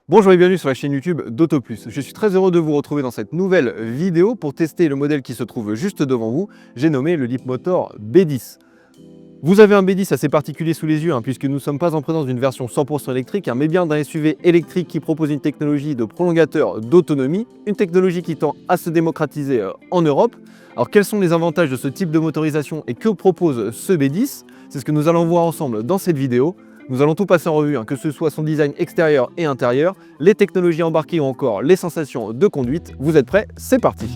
Bonjour et bienvenue sur la chaîne YouTube d'AutoPlus. Je suis très heureux de vous retrouver dans cette nouvelle vidéo pour tester le modèle qui se trouve juste devant vous. J'ai nommé le Leapmotor B10. Vous avez un B10 assez particulier sous les yeux puisque nous ne sommes pas en présence d'une version 100% électrique, mais bien d'un SUV électrique qui propose une technologie de prolongateur d'autonomie, une technologie qui tend à se démocratiser en Europe. Alors quels sont les avantages de ce type de motorisation et que propose ce B10? C'est ce que nous allons voir ensemble dans cette vidéo. Nous allons tout passer en revue, que ce soit son design extérieur et intérieur, les technologies embarquées ou encore les sensations de conduite. Vous êtes prêts? C'est parti!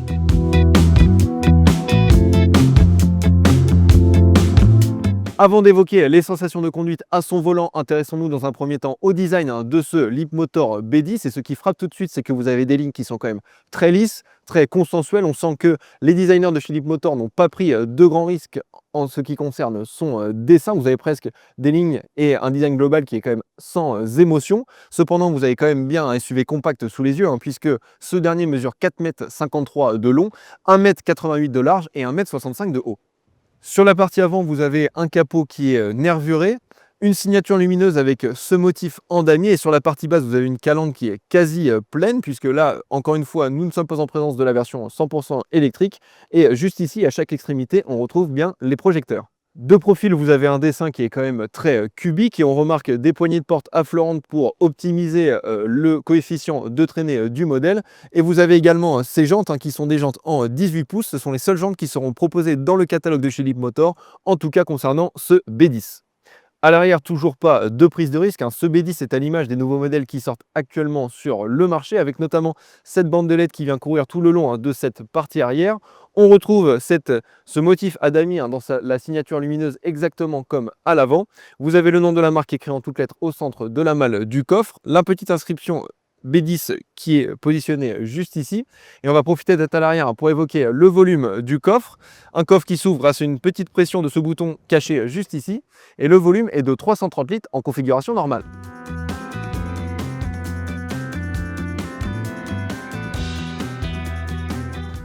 Avant d'évoquer les sensations de conduite à son volant, intéressons-nous dans un premier temps au design de ce Leapmotor B10. Et ce qui frappe tout de suite, c'est que vous avez des lignes qui sont quand même très lisses, très consensuelles. On sent que les designers de chez Leapmotor n'ont pas pris de grands risques en ce qui concerne son dessin. Vous avez presque des lignes et un design global qui est quand même sans émotion. Cependant, vous avez quand même bien un SUV compact sous les yeux, puisque ce dernier mesure 4,53 m de long, 1,88 m de large et 1,65 m de haut. Sur la partie avant, vous avez un capot qui est nervuré, une signature lumineuse avec ce motif en damier, et sur la partie basse, vous avez une calandre qui est quasi pleine, puisque là, encore une fois, nous ne sommes pas en présence de la version 100% électrique, et juste ici, à chaque extrémité, on retrouve bien les projecteurs. De profil, vous avez un dessin qui est quand même très cubique et on remarque des poignées de porte affleurantes pour optimiser le coefficient de traînée du modèle. Et vous avez également ces jantes qui sont des jantes en 18 pouces. Ce sont les seules jantes qui seront proposées dans le catalogue de chez Leapmotor, en tout cas concernant ce B10. À l'arrière, toujours pas de prise de risque. Ce B10 est à l'image des nouveaux modèles qui sortent actuellement sur le marché, avec notamment cette bande de LED qui vient courir tout le long de cette partie arrière. On retrouve ce motif à damier dans la signature lumineuse exactement comme à l'avant. Vous avez le nom de la marque écrit en toutes lettres au centre de la malle du coffre. La petite inscription B10 qui est positionné juste ici, et on va profiter d'être à l'arrière pour évoquer le volume du coffre. Un coffre qui s'ouvre grâce à une petite pression de ce bouton caché juste ici, et le volume est de 330 litres en configuration normale.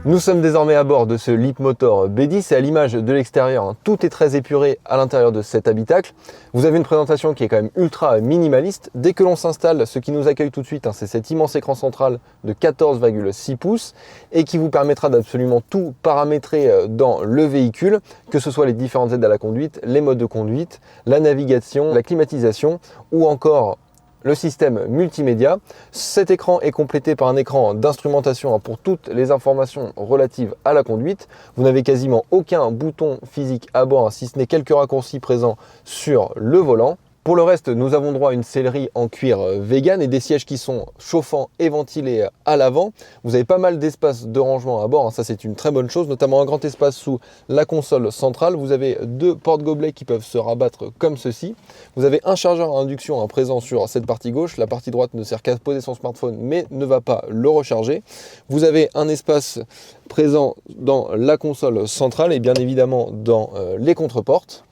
Nous sommes désormais à bord de ce Leapmotor B10 et à l'image de l'extérieur, tout est très épuré à l'intérieur de cet habitacle. Vous avez une présentation qui est quand même ultra minimaliste. Dès que l'on s'installe, ce qui nous accueille tout de suite, c'est cet immense écran central de 14,6 pouces et qui vous permettra d'absolument tout paramétrer dans le véhicule, que ce soit les différentes aides à la conduite, les modes de conduite, la navigation, la climatisation ou encore le système multimédia. Cet écran est complété par un écran d'instrumentation pour toutes les informations relatives à la conduite. Vous n'avez quasiment aucun bouton physique à bord, si ce n'est quelques raccourcis présents sur le volant. Pour le reste, nous avons droit à une sellerie en cuir vegan et des sièges qui sont chauffants et ventilés à l'avant. Vous avez pas mal d'espace de rangement à bord, ça c'est une très bonne chose, notamment un grand espace sous la console centrale. Vous avez deux porte-gobelets qui peuvent se rabattre comme ceci. Vous avez un chargeur à induction présent sur cette partie gauche. La partie droite ne sert qu'à poser son smartphone mais ne va pas le recharger. Vous avez un espace présent dans la console centrale et bien évidemment dans les contreportes.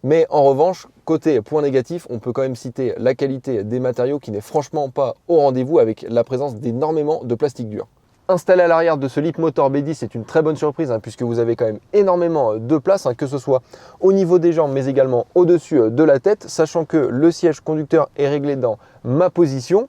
Mais en revanche, côté point négatif, on peut quand même citer la qualité des matériaux qui n'est franchement pas au rendez-vous avec la présence d'énormément de plastique dur. Installé à l'arrière de ce Leapmotor B10, c'est une très bonne surprise puisque vous avez quand même énormément de place, que ce soit au niveau des jambes mais également au-dessus de la tête, sachant que le siège conducteur est réglé dans ma position.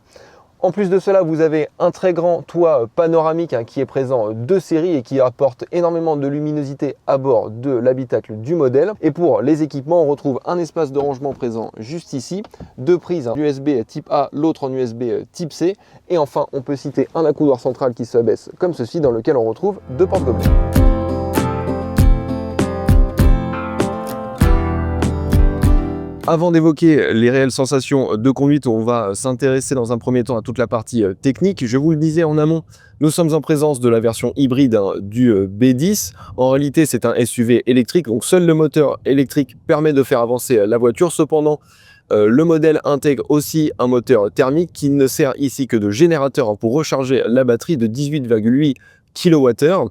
En plus de cela, vous avez un très grand toit panoramique qui est présent de série et qui apporte énormément de luminosité à bord de l'habitacle du modèle. Et pour les équipements, on retrouve un espace de rangement présent juste ici, deux prises, USB type A, l'autre en USB type C. Et enfin, on peut citer un accoudoir central qui s'abaisse comme ceci, dans lequel on retrouve deux porte-gobelets. Avant d'évoquer les réelles sensations de conduite, on va s'intéresser dans un premier temps à toute la partie technique. Je vous le disais en amont, nous sommes en présence de la version hybride du B10. En réalité, c'est un SUV électrique, donc seul le moteur électrique permet de faire avancer la voiture. Cependant, le modèle intègre aussi un moteur thermique qui ne sert ici que de générateur pour recharger la batterie de 18,8 kWh.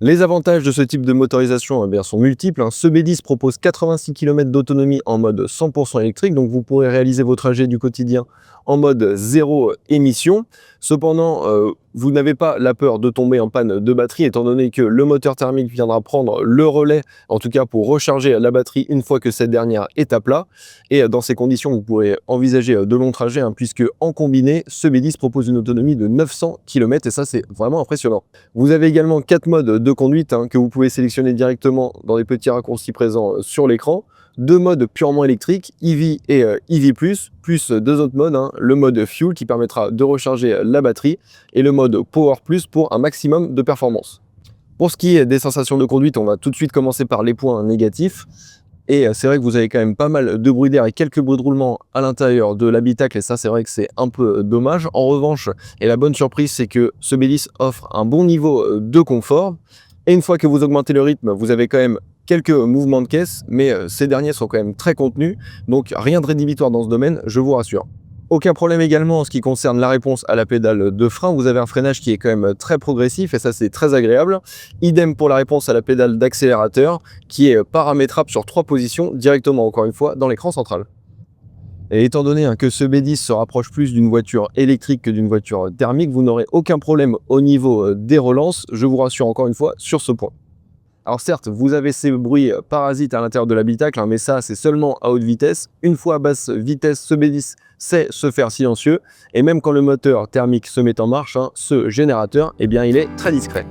Les avantages de ce type de motorisation sont multiples. Ce B10 propose 86 km d'autonomie en mode 100% électrique, donc vous pourrez réaliser vos trajets du quotidien en mode zéro émission. Cependant, vous n'avez pas la peur de tomber en panne de batterie, étant donné que le moteur thermique viendra prendre le relais, en tout cas pour recharger la batterie une fois que cette dernière est à plat. Et dans ces conditions, vous pourrez envisager de longs trajets, puisque en combiné, ce B10 propose une autonomie de 900 km, et ça c'est vraiment impressionnant. Vous avez également 4 modes de conduite que vous pouvez sélectionner directement dans les petits raccourcis présents sur l'écran. 2 modes purement électriques, EV et EV+, plus 2 autres modes, le mode Fuel qui permettra de recharger la batterie et le mode Power Plus pour un maximum de performance. Pour ce qui est des sensations de conduite, on va tout de suite commencer par les points négatifs. Et c'est vrai que vous avez quand même pas mal de bruit d'air et quelques bruits de roulement à l'intérieur de l'habitacle, et ça c'est vrai que c'est un peu dommage. En revanche, et la bonne surprise, c'est que ce B10 offre un bon niveau de confort. Et une fois que vous augmentez le rythme, vous avez quand même quelques mouvements de caisse, mais ces derniers sont quand même très contenus, donc rien de rédhibitoire dans ce domaine, je vous rassure. Aucun problème également en ce qui concerne la réponse à la pédale de frein. Vous avez un freinage qui est quand même très progressif et ça c'est très agréable. Idem pour la réponse à la pédale d'accélérateur qui est paramétrable sur 3 positions directement, encore une fois, dans l'écran central. Et étant donné que ce B10 se rapproche plus d'une voiture électrique que d'une voiture thermique, vous n'aurez aucun problème au niveau des relances, je vous rassure encore une fois sur ce point. Alors certes, vous avez ces bruits parasites à l'intérieur de l'habitacle, mais ça c'est seulement à haute vitesse. Une fois à basse vitesse, ce B10 sait se faire silencieux, et même quand le moteur thermique se met en marche, ce générateur, il est très discret.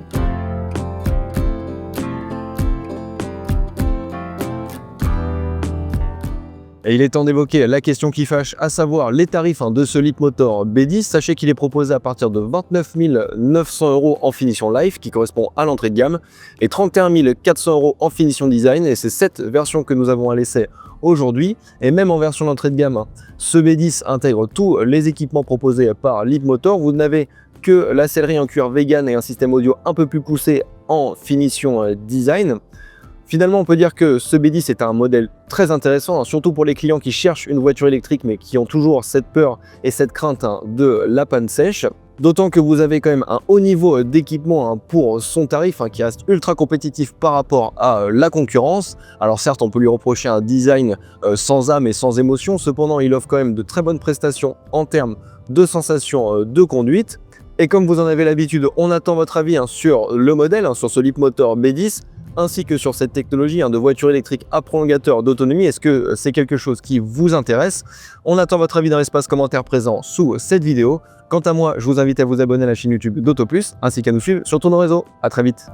Et il est temps d'évoquer la question qui fâche, à savoir les tarifs de ce Leapmotor B10. Sachez qu'il est proposé à partir de 29 900 € en finition life, qui correspond à l'entrée de gamme, et 31 400 € en finition design. Et c'est cette version que nous avons à l'essai aujourd'hui. Et même en version d'entrée de gamme, ce B10 intègre tous les équipements proposés par Leapmotor. Vous n'avez que la sellerie en cuir vegan et un système audio un peu plus poussé en finition design. Finalement, on peut dire que ce B10 est un modèle très intéressant, surtout pour les clients qui cherchent une voiture électrique mais qui ont toujours cette peur et cette crainte de la panne sèche. D'autant que vous avez quand même un haut niveau d'équipement pour son tarif qui reste ultra compétitif par rapport à la concurrence. Alors certes, on peut lui reprocher un design sans âme et sans émotion, cependant il offre quand même de très bonnes prestations en termes de sensations de conduite. Et comme vous en avez l'habitude, on attend votre avis sur le modèle, sur ce Leapmotor B10, ainsi que sur cette technologie de voiture électrique à prolongateur d'autonomie. Est-ce que c'est quelque chose qui vous intéresse? On attend votre avis dans l'espace commentaire présent sous cette vidéo. Quant à moi, je vous invite à vous abonner à la chaîne YouTube d'AutoPlus, ainsi qu'à nous suivre sur tous nos réseaux. À très vite.